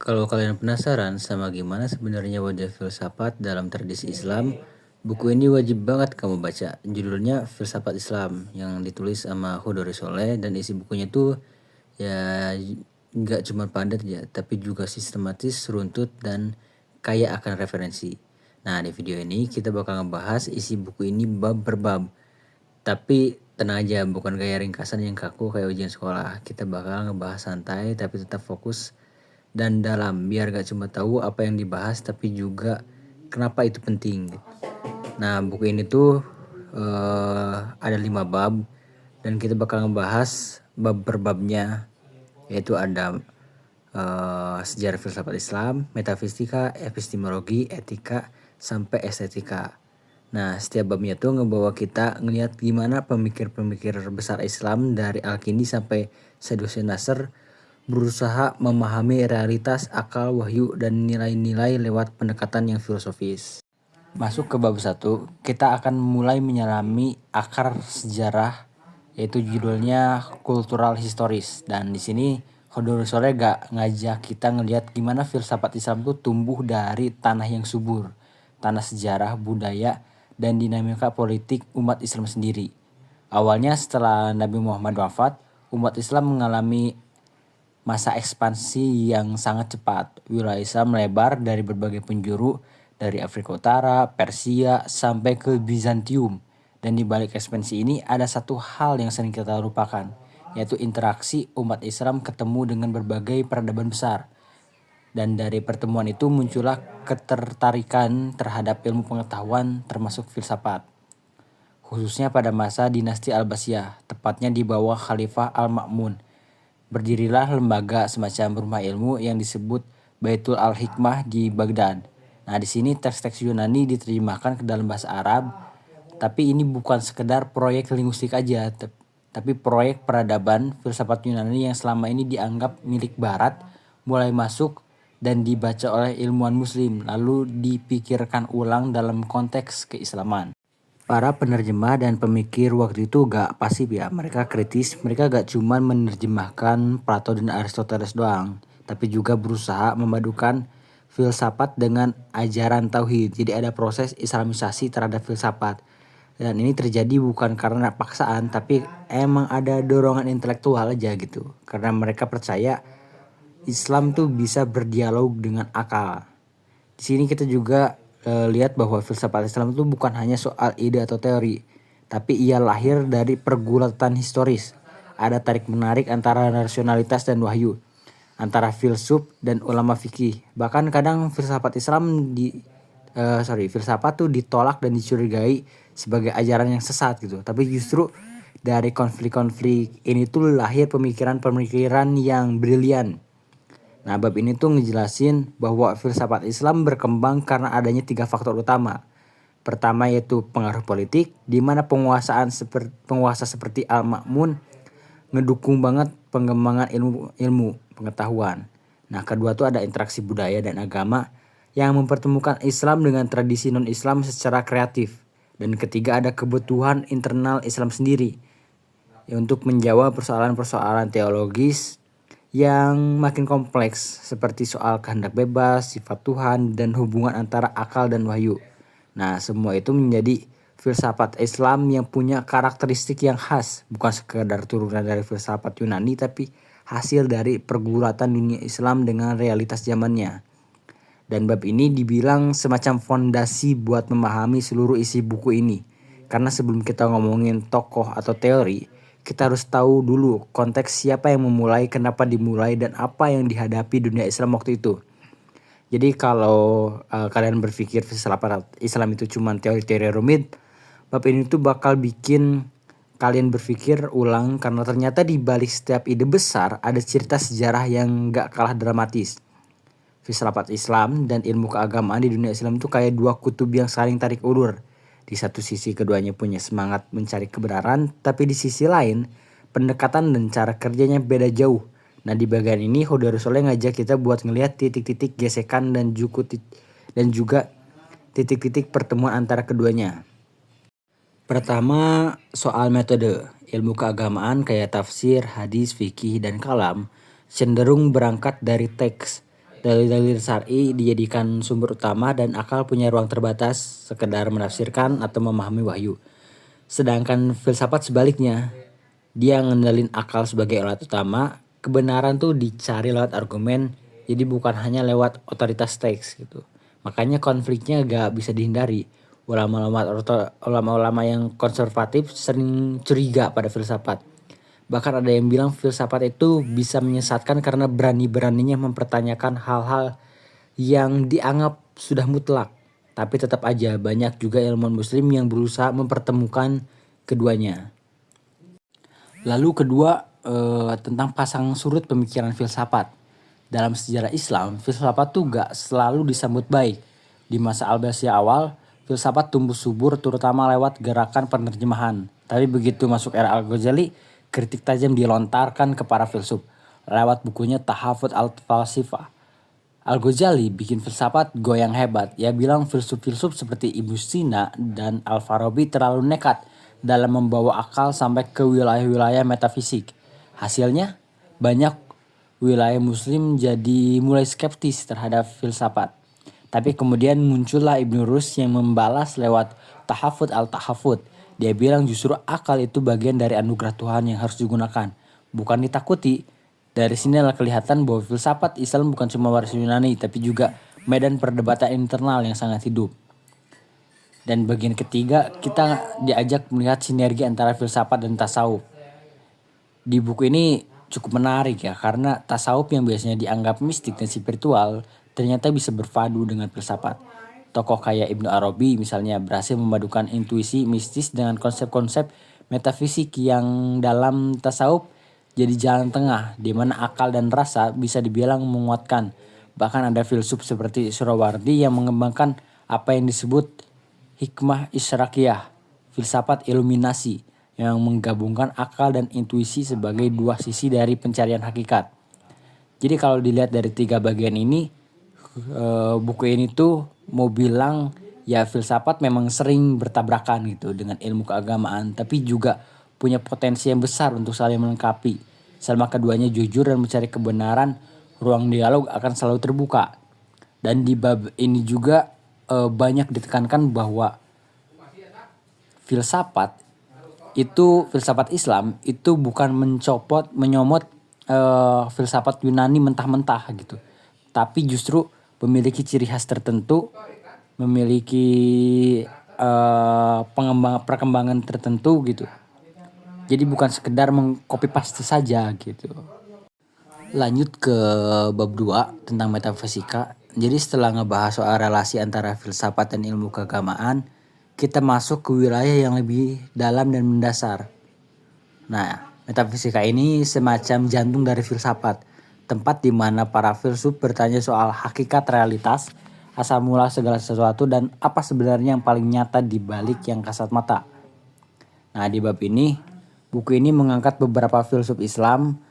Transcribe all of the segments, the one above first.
Kalau kalian penasaran sama gimana sebenarnya wajah filsafat dalam tradisi Islam, buku ini wajib banget kamu baca. Judulnya Filsafat Islam yang ditulis sama Khodori Soleh, dan isi bukunya tuh ya nggak cuma padat ya, tapi juga sistematis, runtut, dan kaya akan referensi. Nah, di video ini kita bakal ngebahas isi buku ini bab per bab. Tapi tenang aja, bukan kayak ringkasan yang kaku kayak ujian sekolah. Kita bakal ngebahas santai tapi tetap fokus dan dalam, biar gak cuma tahu apa yang dibahas tapi juga kenapa itu penting. Nah, buku ini tuh ada 5 bab dan kita bakal ngebahas bab per babnya, yaitu ada sejarah filsafat Islam, metafisika, epistemologi, etika, sampai estetika. Nah, setiap babnya tuh ngebawa kita ngelihat gimana pemikir-pemikir besar Islam dari Al-Kindi sampai Said Nasr berusaha memahami realitas, akal, wahyu, dan nilai-nilai lewat pendekatan yang filosofis. Masuk ke bab 1, kita akan mulai menyelami akar sejarah, yaitu judulnya kultural historis. Dan di sini Khodori Soleh gak ngajak kita ngelihat gimana filsafat Islam itu tumbuh dari tanah yang subur, tanah sejarah, budaya, dan dinamika politik umat Islam sendiri. Awalnya setelah Nabi Muhammad wafat, umat Islam mengalami masa ekspansi yang sangat cepat. Wilayah Islam melebar dari berbagai penjuru, dari Afrika Utara, Persia, sampai ke Bizantium. Dan di balik ekspansi ini ada satu hal yang sering kita lupakan, yaitu interaksi umat Islam ketemu dengan berbagai peradaban besar. Dan dari pertemuan itu muncullah ketertarikan terhadap ilmu pengetahuan termasuk filsafat. Khususnya pada masa dinasti Al-Abbasiyah, tepatnya di bawah Khalifah Al-Ma'mun. Berdirilah lembaga semacam rumah ilmu yang disebut Baitul Al-Hikmah di Baghdad. Nah, di sini teks-teks Yunani diterjemahkan ke dalam bahasa Arab, tapi ini bukan sekedar proyek linguistik aja, tapi proyek peradaban filsafat Yunani yang selama ini dianggap milik Barat mulai masuk dan dibaca oleh ilmuwan muslim, lalu dipikirkan ulang dalam konteks keislaman. Para penerjemah dan pemikir waktu itu gak pasif ya, mereka kritis, mereka gak cuma menerjemahkan Plato dan Aristoteles doang, tapi juga berusaha memadukan filsafat dengan ajaran tauhid. Jadi ada proses islamisasi terhadap filsafat. Dan ini terjadi bukan karena paksaan, tapi emang ada dorongan intelektual aja gitu. Karena mereka percaya Islam tuh bisa berdialog dengan akal. Di sini kita juga lihat bahwa filsafat Islam itu bukan hanya soal ide atau teori, tapi ia lahir dari pergulatan historis. Ada tarik menarik antara rasionalitas dan wahyu, antara filsuf dan ulama fikih. Bahkan kadang filsafat Islam filsafat tuh ditolak dan dicurigai sebagai ajaran yang sesat gitu. Tapi justru dari konflik-konflik ini tuh lahir pemikiran-pemikiran yang brilian. Nah, bab ini tuh ngejelasin bahwa filsafat Islam berkembang karena adanya 3 faktor utama. Pertama yaitu pengaruh politik, di mana penguasa seperti Al-Ma'mun ngedukung banget pengembangan ilmu pengetahuan. Nah, kedua tuh ada interaksi budaya dan agama yang mempertemukan Islam dengan tradisi non-Islam secara kreatif. Dan ketiga ada kebutuhan internal Islam sendiri ya, untuk menjawab persoalan-persoalan teologis yang makin kompleks seperti soal kehendak bebas, sifat Tuhan, dan hubungan antara akal dan wahyu. Nah, semua itu menjadi filsafat Islam yang punya karakteristik yang khas, bukan sekedar turunan dari filsafat Yunani, tapi hasil dari pergulatan dunia Islam dengan realitas zamannya. Dan bab ini dibilang semacam fondasi buat memahami seluruh isi buku ini. Karena sebelum kita ngomongin tokoh atau teori, kita harus tahu dulu konteks siapa yang memulai, kenapa dimulai, dan apa yang dihadapi dunia Islam waktu itu. Jadi kalau kalian berpikir filsafat Islam itu cuma teori-teori rumit, bab ini tuh bakal bikin kalian berpikir ulang, karena ternyata di balik setiap ide besar ada cerita sejarah yang gak kalah dramatis. Filsafat Islam dan ilmu keagamaan di dunia Islam itu kayak 2 kutub yang saling tarik ulur. Di satu sisi keduanya punya semangat mencari kebenaran, tapi di sisi lain pendekatan dan cara kerjanya beda jauh. Nah, di bagian ini Khodori Soleh ngajak kita buat ngelihat titik-titik gesekan dan juga titik-titik pertemuan antara keduanya. Pertama, soal metode. Ilmu keagamaan kayak tafsir, hadis, fikih, dan kalam cenderung berangkat dari teks. Dalil-dalil syar'i dijadikan sumber utama dan akal punya ruang terbatas sekedar menafsirkan atau memahami wahyu. Sedangkan filsafat sebaliknya, dia ngendalin akal sebagai alat utama, kebenaran tuh dicari lewat argumen, jadi bukan hanya lewat otoritas teks gitu. Makanya konfliknya gak bisa dihindari. Ulama-ulama yang konservatif sering curiga pada filsafat. Bahkan ada yang bilang filsafat itu bisa menyesatkan karena berani-beraninya mempertanyakan hal-hal yang dianggap sudah mutlak. Tapi tetap aja banyak juga ilmuwan muslim yang berusaha mempertemukan keduanya. Lalu kedua, tentang pasang surut pemikiran filsafat. Dalam sejarah Islam, filsafat tuh gak selalu disambut baik. Di masa Al-Abbasiyah awal, filsafat tumbuh subur terutama lewat gerakan penerjemahan. Tapi begitu masuk era Al-Ghazali, kritik tajam dilontarkan ke para filsuf lewat bukunya Tahafut al-Falsifah. Al-Ghazali bikin filsafat goyang hebat. Ia bilang filsuf-filsuf seperti Ibnu Sina dan Al-Farabi terlalu nekat dalam membawa akal sampai ke wilayah-wilayah metafisik. Hasilnya, banyak wilayah muslim jadi mulai skeptis terhadap filsafat. Tapi kemudian muncullah Ibnu Rus yang membalas lewat Tahafut al-Tahafut. Dia bilang justru akal itu bagian dari anugerah Tuhan yang harus digunakan, bukan ditakuti. Dari sinilah kelihatan bahwa filsafat Islam bukan cuma waris Yunani, tapi juga medan perdebatan internal yang sangat hidup. Dan bagian ketiga, kita diajak melihat sinergi antara filsafat dan tasawuf. Di buku ini cukup menarik ya, karena tasawuf yang biasanya dianggap mistik dan spiritual ternyata bisa berpadu dengan filsafat. Tokoh kayak Ibnu Arabi misalnya berhasil memadukan intuisi mistis dengan konsep-konsep metafisik yang dalam tasawuf jadi jalan tengah di mana akal dan rasa bisa dibilang menguatkan. Bahkan ada filsuf seperti Surawardi yang mengembangkan apa yang disebut hikmah isyrakiyah, filsafat iluminasi yang menggabungkan akal dan intuisi sebagai dua sisi dari pencarian hakikat. Jadi kalau dilihat dari tiga bagian ini, buku ini tuh mau bilang ya filsafat memang sering bertabrakan gitu dengan ilmu keagamaan, tapi juga punya potensi yang besar untuk saling melengkapi. Selama keduanya jujur dan mencari kebenaran, ruang dialog akan selalu terbuka. Dan di bab ini juga banyak ditekankan bahwa filsafat Islam itu bukan menyomot filsafat Yunani mentah-mentah gitu, tapi justru memiliki ciri khas tertentu, memiliki perkembangan tertentu gitu. Jadi bukan sekedar mengcopy paste saja gitu. Lanjut ke bab 2 tentang metafisika. Jadi setelah ngebahas soal relasi antara filsafat dan ilmu keagamaan, kita masuk ke wilayah yang lebih dalam dan mendasar. Nah, metafisika ini semacam jantung dari filsafat, tempat di mana para filsuf bertanya soal hakikat realitas, asal mula segala sesuatu, dan apa sebenarnya yang paling nyata di balik yang kasat mata. Nah, di bab ini, buku ini mengangkat beberapa filsuf Islam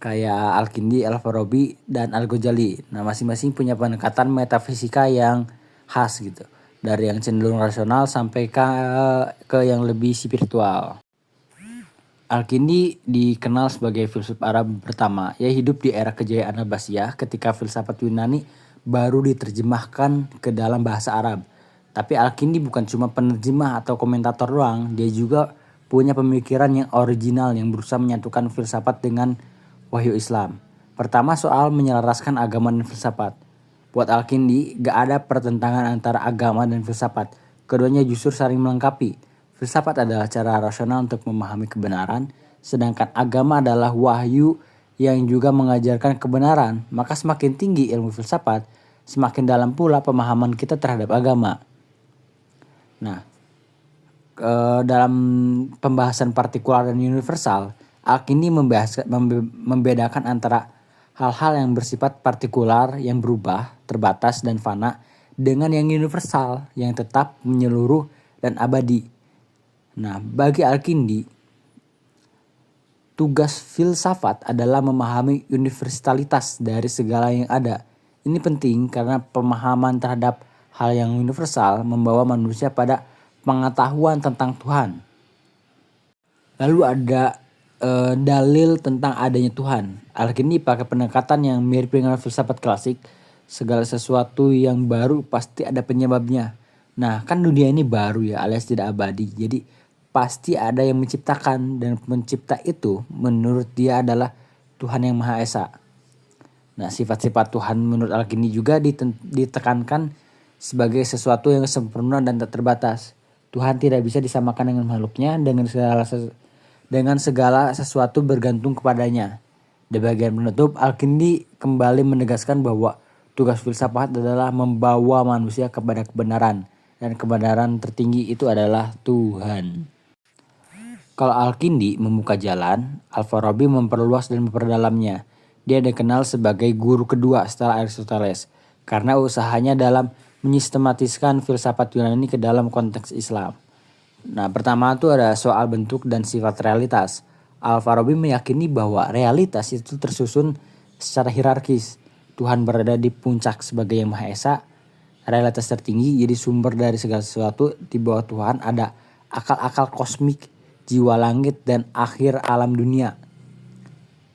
kayak Al-Kindi, Al-Farabi, dan Al-Ghazali. Nah, masing-masing punya pendekatan metafisika yang khas gitu. Dari yang cenderung rasional sampai ke yang lebih spiritual. Al-Kindi dikenal sebagai filsuf Arab pertama. Ia hidup di era kejayaan Abbasiyah ketika filsafat Yunani baru diterjemahkan ke dalam bahasa Arab. Tapi Al-Kindi bukan cuma penerjemah atau komentator doang, dia juga punya pemikiran yang original yang berusaha menyatukan filsafat dengan wahyu Islam. Pertama soal menyelaraskan agama dan filsafat. Buat Al-Kindi, gak ada pertentangan antara agama dan filsafat. Keduanya justru saling melengkapi. Filsafat adalah cara rasional untuk memahami kebenaran, sedangkan agama adalah wahyu yang juga mengajarkan kebenaran. Maka semakin tinggi ilmu filsafat, semakin dalam pula pemahaman kita terhadap agama. Nah, dalam pembahasan partikular dan universal, Al-Kindi membedakan antara hal-hal yang bersifat partikular yang berubah, terbatas dan fana dengan yang universal yang tetap menyeluruh dan abadi. Nah, bagi Al-Kindi, tugas filsafat adalah memahami universalitas dari segala yang ada. Ini penting karena pemahaman terhadap hal yang universal membawa manusia pada pengetahuan tentang Tuhan. Lalu ada dalil tentang adanya Tuhan. Al-Kindi pakai pendekatan yang mirip dengan filsafat klasik. segala sesuatu yang baru pasti ada penyebabnya. Nah kan dunia ini baru ya alias tidak abadi. Jadi pasti ada yang menciptakan dan pencipta itu menurut dia adalah Tuhan yang Maha Esa. Nah sifat-sifat Tuhan menurut Al-Kindi juga ditekankan sebagai sesuatu yang sempurna dan tak terbatas. Tuhan tidak bisa disamakan dengan makhluknya dengan segala sesuatu bergantung kepadanya. Di bagian penutup, Al-Kindi kembali menegaskan bahwa tugas filsafat adalah membawa manusia kepada kebenaran. Dan kebenaran tertinggi itu adalah Tuhan. Kalau Al-Kindi membuka jalan, Al-Farabi memperluas dan memperdalamnya. Dia dikenal sebagai guru kedua setelah Aristoteles. Karena usahanya dalam menyistematiskan filsafat Yunani ke dalam konteks Islam. Nah pertama itu ada soal bentuk dan sifat realitas. Al-Farabi meyakini bahwa realitas itu tersusun secara hierarkis. Tuhan berada di puncak sebagai yang Maha Esa. Realitas tertinggi jadi sumber dari segala sesuatu. Di bawah Tuhan ada akal-akal kosmik, jiwa langit, dan akhir alam dunia.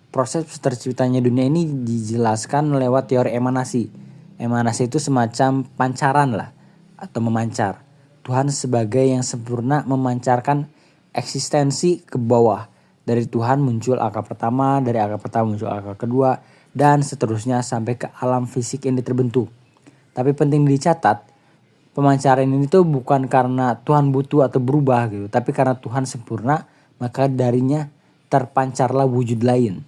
Proses terciptanya dunia ini dijelaskan lewat teori emanasi. Emanasi itu semacam pancaran lah atau memancar. Tuhan sebagai yang sempurna memancarkan eksistensi ke bawah. Dari Tuhan muncul akal pertama, dari akal pertama muncul akal kedua, dan seterusnya sampai ke alam fisik yang terbentuk. Tapi penting dicatat, pemancaran ini tuh bukan karena Tuhan butuh atau berubah gitu, tapi karena Tuhan sempurna, maka darinya terpancarlah wujud lain.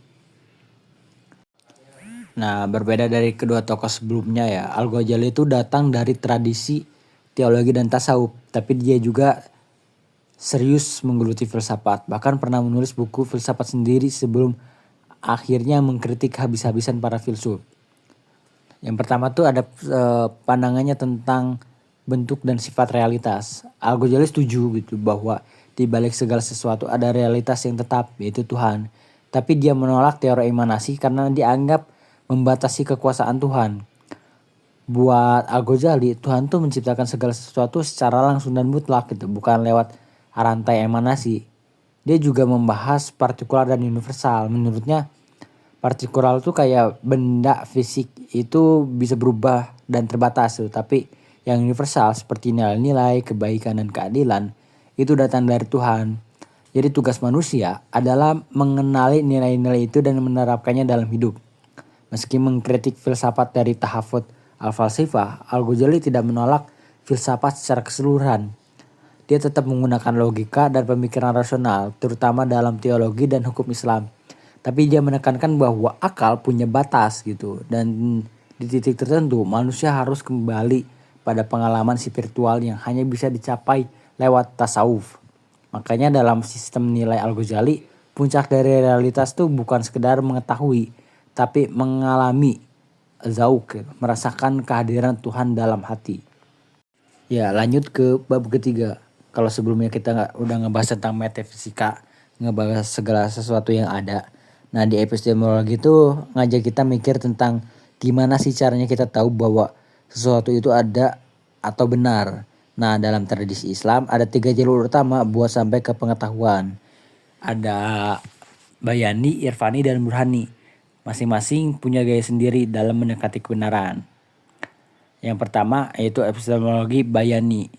Nah, berbeda dari kedua tokoh sebelumnya ya, Al-Ghazali itu datang dari tradisi teologi dan tasawuf, tapi dia juga serius menggeluti filsafat, bahkan pernah menulis buku filsafat sendiri sebelum akhirnya mengkritik habis-habisan para filsuf. Yang pertama tuh ada pandangannya tentang bentuk dan sifat realitas. Al-Ghazali setuju gitu bahwa di balik segala sesuatu ada realitas yang tetap, yaitu Tuhan. Tapi dia menolak teori emanasi karena dianggap membatasi kekuasaan Tuhan. Buat Al-Ghazali, Tuhan tuh menciptakan segala sesuatu secara langsung dan mutlak gitu, bukan lewat rantai emanasi. Dia juga membahas partikular dan universal. Menurutnya partikular itu kayak benda fisik itu bisa berubah dan terbatas tuh. Tapi yang universal seperti nilai-nilai, kebaikan dan keadilan itu datang dari Tuhan. Jadi tugas manusia adalah mengenali nilai-nilai itu dan menerapkannya dalam hidup. Meski mengkritik filsafat dari tahafut al-falsifah, Al-Ghazali tidak menolak filsafat secara keseluruhan. Dia tetap menggunakan logika dan pemikiran rasional, terutama dalam teologi dan hukum Islam. Tapi dia menekankan bahwa akal punya batas gitu. Dan di titik tertentu manusia harus kembali pada pengalaman spiritual yang hanya bisa dicapai lewat tasawuf. Makanya dalam sistem nilai Al-Ghazali, puncak dari realitas itu bukan sekedar mengetahui, tapi mengalami zauk, merasakan kehadiran Tuhan dalam hati. Ya lanjut ke bab ketiga. Kalau sebelumnya kita udah ngebahas tentang metafisika, ngebahas segala sesuatu yang ada. Nah di epistemologi itu ngajak kita mikir tentang gimana sih caranya kita tahu bahwa sesuatu itu ada atau benar. Nah dalam tradisi Islam ada 3 jalur utama buat sampai ke pengetahuan. Ada bayani, irfani, dan burhani. Masing-masing punya gaya sendiri dalam mendekati kebenaran. Yang pertama yaitu epistemologi bayani.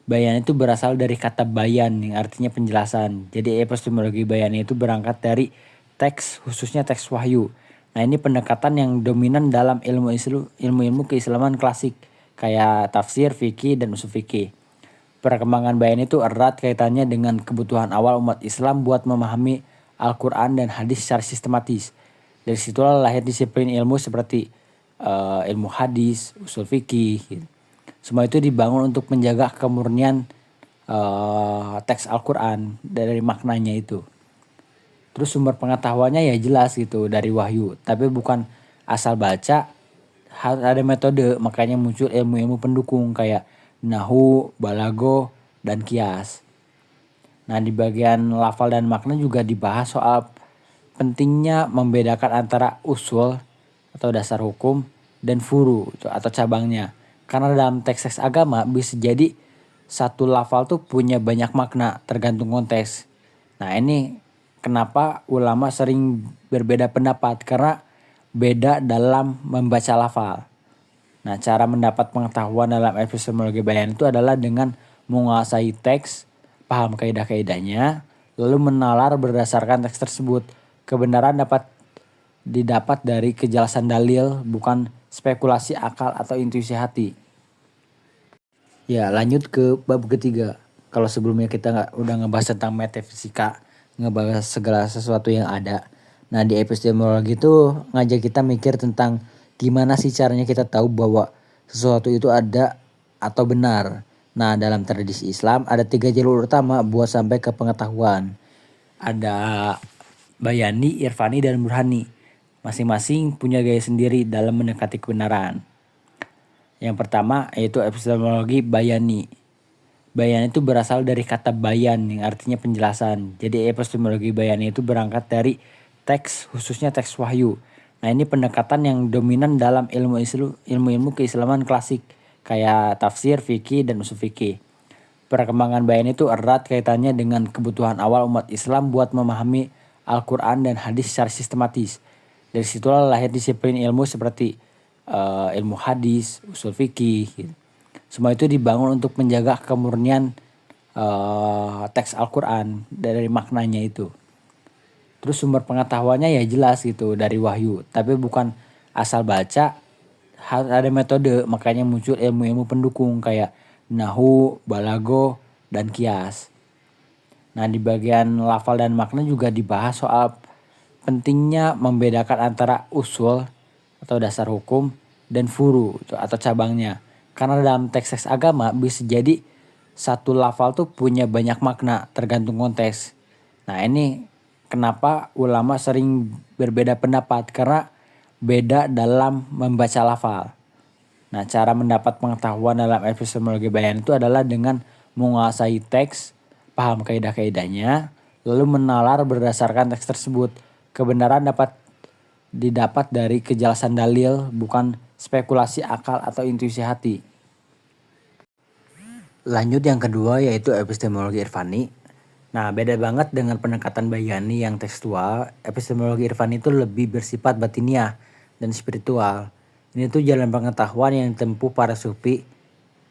Bayan itu berasal dari kata bayan yang artinya penjelasan. Jadi epistemologi bayan itu berangkat dari teks, khususnya teks wahyu. Nah ini pendekatan yang dominan dalam ilmu-ilmu keislaman klasik kayak tafsir, fikih, dan usul fikih. Perkembangan bayan itu erat kaitannya dengan kebutuhan awal umat Islam buat memahami Al-Quran dan hadis secara sistematis. Dari situlah lahir disiplin ilmu seperti ilmu hadis, usul fikih gitu. Semua itu dibangun untuk menjaga kemurnian teks Al-Quran dari maknanya itu. Terus sumber pengetahuannya ya jelas gitu dari wahyu. Tapi bukan asal baca, harus ada metode. Makanya muncul ilmu-ilmu pendukung kayak nahu, balago, dan kias. Nah di bagian lafal dan makna juga dibahas soal pentingnya membedakan antara usul atau dasar hukum dan furu atau cabangnya. Karena dalam teks-teks agama bisa jadi satu lafal tuh punya banyak makna tergantung konteks. Nah ini kenapa ulama sering berbeda pendapat, karena beda dalam membaca lafal. Nah, cara mendapat pengetahuan dalam epistemologi bayan itu adalah dengan menguasai teks, paham kaidah-kaidahnya, lalu menalar berdasarkan teks tersebut. Kebenaran dapat didapat dari kejelasan dalil, bukan spekulasi akal atau intuisi hati. Ya, lanjut ke bab ketiga. Kalau sebelumnya kita udah ngebahas tentang metafisika, ngebahas segala sesuatu yang ada. Nah, di epistemologi itu ngajak kita mikir tentang gimana sih caranya kita tahu bahwa sesuatu itu ada atau benar. Nah, dalam tradisi Islam ada 3 jalur utama buat sampai ke pengetahuan. Ada bayani, irfani, dan burhani. Masing-masing punya gaya sendiri dalam mendekati kebenaran. Yang pertama yaitu epistemologi bayani. Bayan itu berasal dari kata bayan yang artinya penjelasan. Jadi epistemologi bayani itu berangkat dari teks, khususnya teks wahyu. Nah, ini pendekatan yang dominan dalam ilmu-ilmu keislaman klasik kayak tafsir, fikih, dan usul fikih. Perkembangan bayan itu erat kaitannya dengan kebutuhan awal umat Islam buat memahami Al-Quran dan hadis secara sistematis. Dari situlah lahir disiplin ilmu seperti ilmu hadis, usul fikih gitu. Semua itu dibangun untuk menjaga kemurnian teks Al-Quran dari maknanya itu. Terus sumber pengetahuannya ya jelas gitu dari wahyu, tapi bukan asal baca, harus ada metode, makanya muncul ilmu-ilmu pendukung kayak nahu, balago, dan kias. Nah, di bagian lafal dan makna juga dibahas soal pentingnya membedakan antara usul atau dasar hukum dan furu atau cabangnya. Karena dalam teks-teks agama bisa jadi satu lafal tuh punya banyak makna tergantung konteks. Nah, ini kenapa ulama sering berbeda pendapat karena beda dalam membaca lafal. Nah, cara mendapat pengetahuan dalam epistemologi bayan itu adalah dengan menguasai teks, paham kaidah-kaidahnya, lalu menalar berdasarkan teks tersebut. Kebenaran dapat didapat dari kejelasan dalil, bukan spekulasi akal atau intuisi hati. Lanjut yang kedua yaitu epistemologi irfani. Nah, beda banget dengan pendekatan bayani yang tekstual. Epistemologi irfani itu lebih bersifat batiniah dan spiritual. Ini tuh jalan pengetahuan yang ditempuh para sufi.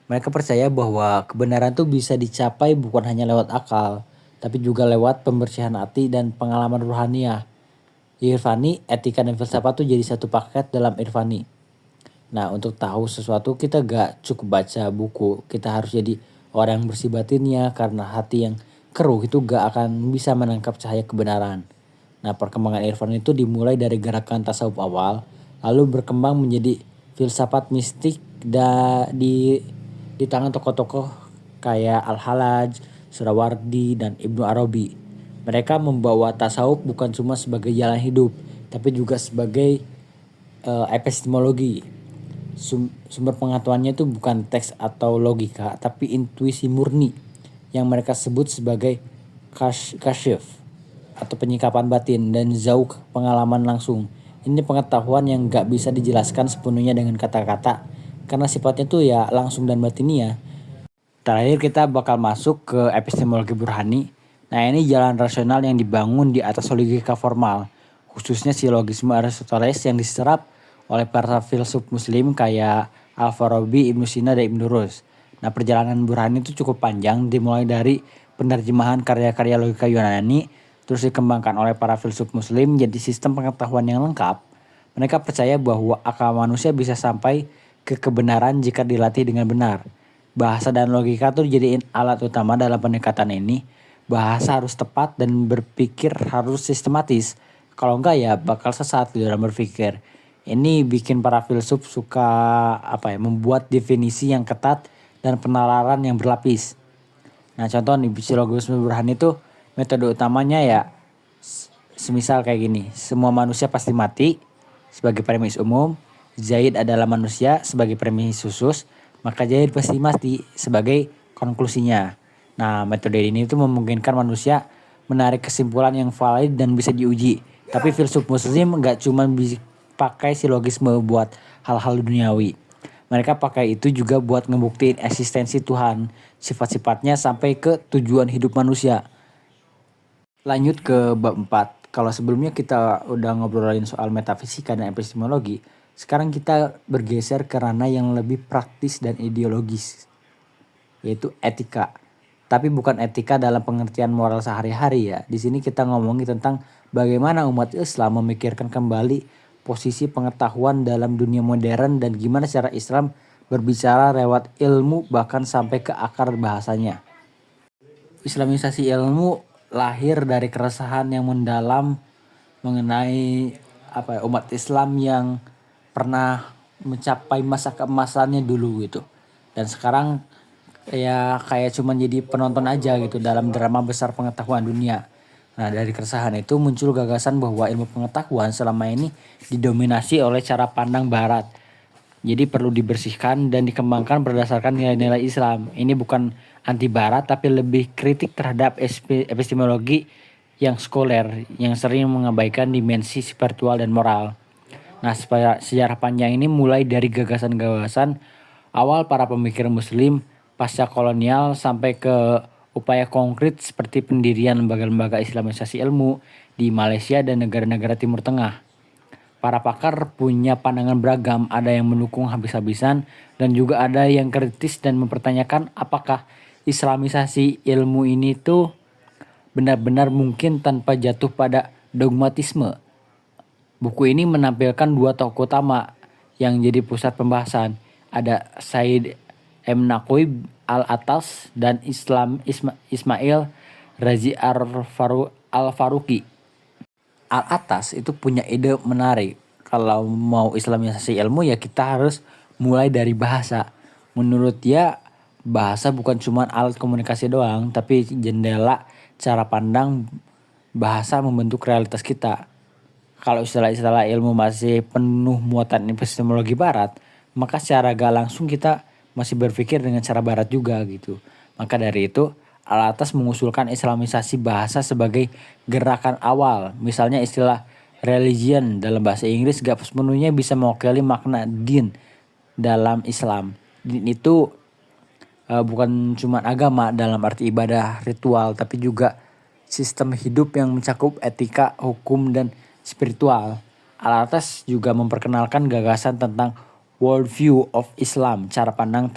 Mereka percaya bahwa kebenaran tuh bisa dicapai bukan hanya lewat akal, tapi juga lewat pembersihan hati dan pengalaman ruhaniah. Irfani, etika dan filsafat tuh jadi satu paket dalam irfani. Nah, untuk tahu sesuatu kita gak cukup baca buku, kita harus jadi orang yang bersih batinnya, karena hati yang keruh itu gak akan bisa menangkap cahaya kebenaran. Nah, perkembangan irfan itu dimulai dari gerakan tasawuf awal, lalu berkembang menjadi filsafat mistik di tangan tokoh-tokoh kayak Al-Halaj, Surawardi, dan Ibnu Arabi. Mereka membawa tasawuf bukan cuma sebagai jalan hidup, tapi juga sebagai epistemologi. Sumber pengetahuannya itu bukan teks atau logika, tapi intuisi murni yang mereka sebut sebagai kasyaf atau penyikapan batin, dan zauk, pengalaman langsung. Ini pengetahuan yang gak bisa dijelaskan sepenuhnya dengan kata-kata karena sifatnya tuh ya langsung dan batiniah. Terakhir kita bakal masuk ke epistemologi burhani. Nah, ini jalan rasional yang dibangun di atas logika formal, khususnya silogisme Aristoteles yang diserap oleh para filsuf muslim kayak Al-Farabi, Ibnu Sina, dan Ibnu Rus. Nah, perjalanan burhani itu cukup panjang, dimulai dari penerjemahan karya-karya logika Yunani, terus dikembangkan oleh para filsuf muslim jadi sistem pengetahuan yang lengkap. Mereka percaya bahwa akal manusia bisa sampai ke kebenaran jika dilatih dengan benar. Bahasa dan logika tuh dijadiin alat utama dalam pendekatan ini. Bahasa harus tepat dan berpikir harus sistematis. Kalau enggak ya bakal sesat di dalam berpikir. Ini bikin para filsuf suka membuat definisi yang ketat dan penalaran yang berlapis. Nah, contoh nih silogisme burhani itu metode utamanya ya semisal kayak gini. Semua manusia pasti mati sebagai premis umum. Zaid adalah manusia sebagai premis khusus. Maka Zaid pasti mati sebagai konklusinya. Nah, metode ini itu memungkinkan manusia menarik kesimpulan yang valid dan bisa diuji. Tapi filsuf muslim gak cuma pakai silogisme buat hal-hal duniawi. Mereka pakai itu juga buat ngebuktiin eksistensi Tuhan, sifat-sifatnya sampai ke tujuan hidup manusia. Lanjut ke bab 4. Kalau sebelumnya kita udah ngobrolin soal metafisika dan epistemologi, Sekarang kita bergeser ke ranah yang lebih praktis dan ideologis, yaitu etika. Tapi bukan etika dalam pengertian moral sehari-hari ya. Di sini kita ngomongin tentang bagaimana umat Islam memikirkan kembali posisi pengetahuan dalam dunia modern dan gimana cara Islam berbicara lewat ilmu bahkan sampai ke akar bahasanya. Islamisasi ilmu lahir dari keresahan yang mendalam mengenai umat Islam yang pernah mencapai masa keemasannya dulu gitu. Dan sekarang ya kayak cuma jadi penonton aja gitu dalam drama besar pengetahuan dunia. Nah, dari keresahan itu muncul gagasan bahwa ilmu pengetahuan selama ini didominasi oleh cara pandang barat. Jadi perlu dibersihkan dan dikembangkan berdasarkan nilai-nilai Islam. Ini bukan anti barat tapi lebih kritik terhadap epistemologi yang sekuler yang sering mengabaikan dimensi spiritual dan moral. Nah, sejarah panjang ini mulai dari gagasan-gagasan awal para pemikir muslim pasca kolonial sampai ke upaya konkret seperti pendirian lembaga-lembaga islamisasi ilmu di Malaysia dan negara-negara Timur Tengah. Para pakar punya pandangan beragam, ada yang mendukung habis-habisan dan juga ada yang kritis dan mempertanyakan apakah islamisasi ilmu ini tuh benar-benar mungkin tanpa jatuh pada dogmatisme. Buku ini menampilkan dua tokoh utama yang jadi pusat pembahasan. Ada Said M. Naqib Al-Attas dan Ismail Razi Al-Faruqi. Al-Attas itu punya ide menarik. Kalau mau islamisasi ilmu ya kita harus mulai dari bahasa. Menurut dia bahasa bukan cuma alat komunikasi doang, tapi jendela cara pandang bahasa membentuk realitas kita. Kalau istilah-istilah ilmu masih penuh muatan epistemologi barat, maka secara gak langsung kita masih berpikir dengan cara barat juga gitu. Maka dari itu Al-Attas mengusulkan islamisasi bahasa sebagai gerakan awal. Misalnya istilah religion dalam bahasa Inggris gak sepenuhnya bisa mewakili makna din dalam Islam. Din itu bukan cuma agama dalam arti ibadah ritual, tapi juga sistem hidup yang mencakup etika, hukum, dan spiritual. Al-Attas juga memperkenalkan gagasan tentang worldview of Islam, cara pandang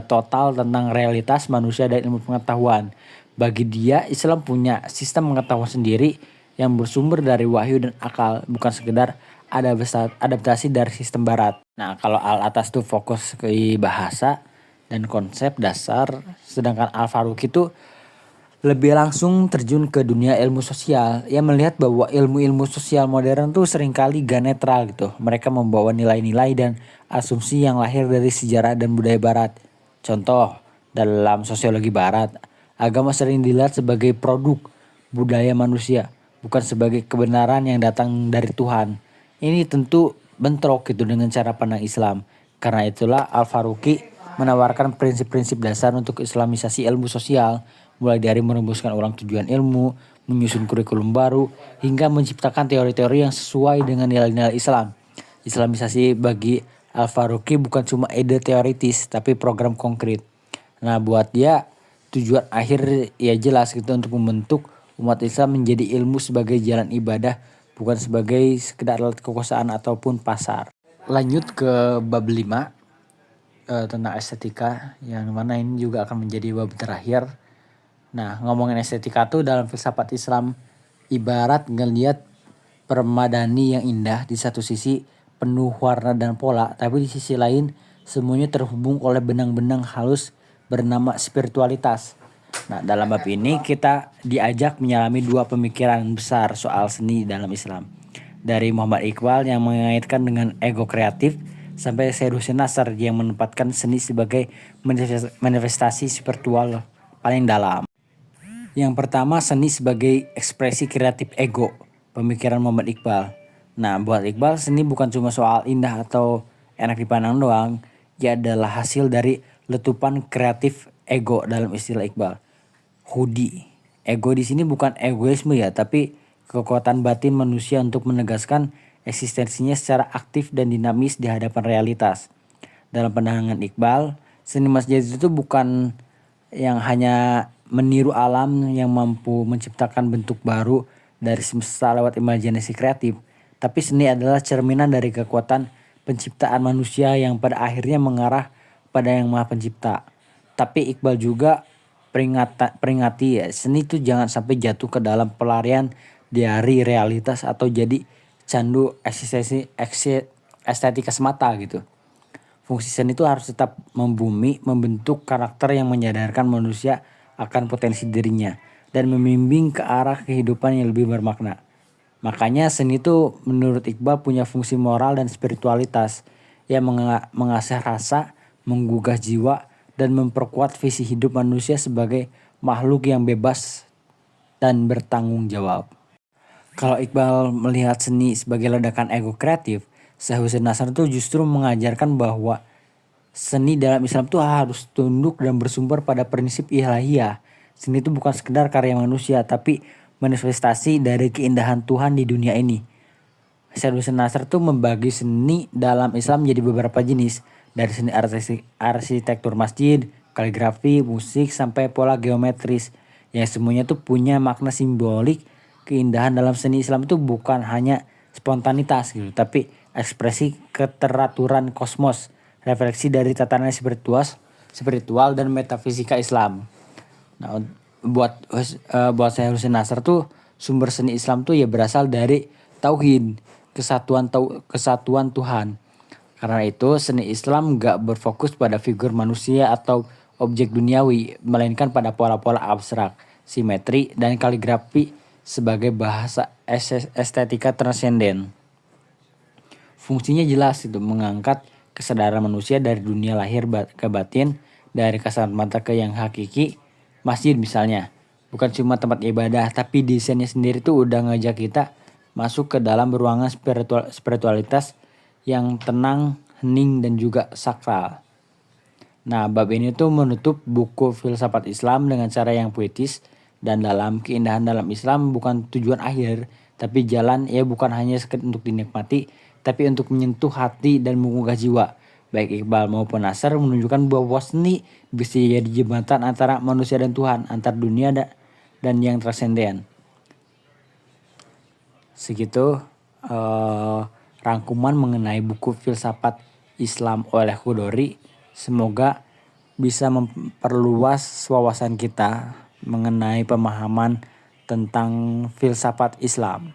total tentang realitas manusia dan ilmu pengetahuan. Bagi dia, Islam punya sistem pengetahuan sendiri yang bersumber dari wahyu dan akal, bukan sekedar adaptasi dari sistem barat. Nah, kalau Al-Attas tuh fokus ke bahasa dan konsep dasar, sedangkan Al-Faruqi itu lebih langsung terjun ke dunia ilmu sosial. Ia melihat bahwa ilmu-ilmu sosial modern tuh seringkali gak netral gitu. Mereka membawa nilai-nilai dan asumsi yang lahir dari sejarah dan budaya barat. Contoh, dalam sosiologi barat, agama sering dilihat sebagai produk budaya manusia, bukan sebagai kebenaran yang datang dari Tuhan. Ini tentu bentrok gitu dengan cara pandang Islam. Karena itulah Al-Faruqi menawarkan prinsip-prinsip dasar untuk islamisasi ilmu sosial, mulai dari merumuskan ulang tujuan ilmu, menyusun kurikulum baru, hingga menciptakan teori-teori yang sesuai dengan nilai-nilai Islam. Islamisasi bagi Al-Faruqi bukan cuma ide teoritis, tapi program konkret. Nah, buat dia tujuan akhir ya jelas gitu untuk membentuk umat Islam menjadi ilmu sebagai jalan ibadah, bukan sebagai sekedar alat kekuasaan ataupun pasar. Lanjut ke bab 5 tentang estetika, yang mana ini juga akan menjadi bab terakhir. Nah, ngomongin estetika tuh dalam filsafat Islam ibarat ngelihat permadani yang indah, di satu sisi penuh warna dan pola, tapi di sisi lain semuanya terhubung oleh benang-benang halus bernama spiritualitas. Nah, dalam bab ini kita diajak menyelami dua pemikiran besar soal seni dalam Islam. Dari Muhammad Iqbal yang mengaitkan dengan ego kreatif, sampai Syed Hussein Nasr yang menempatkan seni sebagai manifestasi spiritual paling dalam. Yang pertama, seni sebagai ekspresi kreatif ego, pemikiran Muhammad Iqbal. Nah, buat Iqbal, seni bukan cuma soal indah atau enak dipandang doang. Ia adalah hasil dari letupan kreatif ego dalam istilah Iqbal. Hudi. Ego di sini bukan egoisme ya, tapi kekuatan batin manusia untuk menegaskan eksistensinya secara aktif dan dinamis di hadapan realitas. Dalam pandangan Iqbal, seni masjid itu bukan yang hanya meniru alam yang mampu menciptakan bentuk baru dari semesta lewat imajinasi kreatif, tapi seni adalah cerminan dari kekuatan penciptaan manusia yang pada akhirnya mengarah pada yang Maha Pencipta. Tapi Iqbal juga peringati ya, seni itu jangan sampai jatuh ke dalam pelarian dari realitas atau jadi candu estetika semata gitu. Fungsi seni itu harus tetap membumi, membentuk karakter yang menyadarkan manusia akan potensi dirinya dan membimbing ke arah kehidupan yang lebih bermakna. Makanya seni itu menurut Iqbal punya fungsi moral dan spiritualitas yang mengasah rasa, menggugah jiwa, dan memperkuat visi hidup manusia sebagai makhluk yang bebas dan bertanggung jawab. Kalau Iqbal melihat seni sebagai ledakan ego kreatif, Syekh Hussein Nasr itu justru mengajarkan bahwa seni dalam Islam itu harus tunduk dan bersumber pada prinsip ilahiyah. Seni itu bukan sekedar karya manusia, tapi manifestasi dari keindahan Tuhan di dunia ini. Syekh Hussein Nasr tuh membagi seni dalam Islam menjadi beberapa jenis, dari seni arsitektur masjid, kaligrafi, musik, sampai pola geometris, yang semuanya tuh punya makna simbolik. Keindahan dalam seni Islam itu bukan hanya spontanitas gitu, tapi ekspresi keteraturan kosmos, refleksi dari tatanan spiritual dan metafisika Islam. Nah, buat saya Hussein Nasr tuh sumber seni Islam tuh ya berasal dari tauhid, kesatuan Tuhan. Karena itu seni Islam gak berfokus pada figur manusia atau objek duniawi, melainkan pada pola-pola abstrak, simetri, dan kaligrafi sebagai bahasa estetika transenden. Fungsinya jelas itu, mengangkat kesadaran manusia dari dunia lahir ke batin, dari kasat mata ke yang hakiki. Masjid misalnya, bukan cuma tempat ibadah, tapi desainnya sendiri tuh udah ngajak kita masuk ke dalam ruangan spiritualitas yang tenang, hening, dan juga sakral. Nah, bab ini tuh menutup buku filsafat Islam dengan cara yang puitis dan dalam. Keindahan dalam Islam bukan tujuan akhir, tapi jalan, ya bukan hanya sekedar untuk dinikmati, tapi untuk menyentuh hati dan menggugah jiwa. Baik Iqbal maupun Nasr menunjukkan bahwa seni bisa jadi jembatan antara manusia dan Tuhan, antar dunia dan yang transenden. Segitu rangkuman mengenai buku filsafat Islam oleh Khodori. Semoga bisa memperluas wawasan kita mengenai pemahaman tentang filsafat Islam.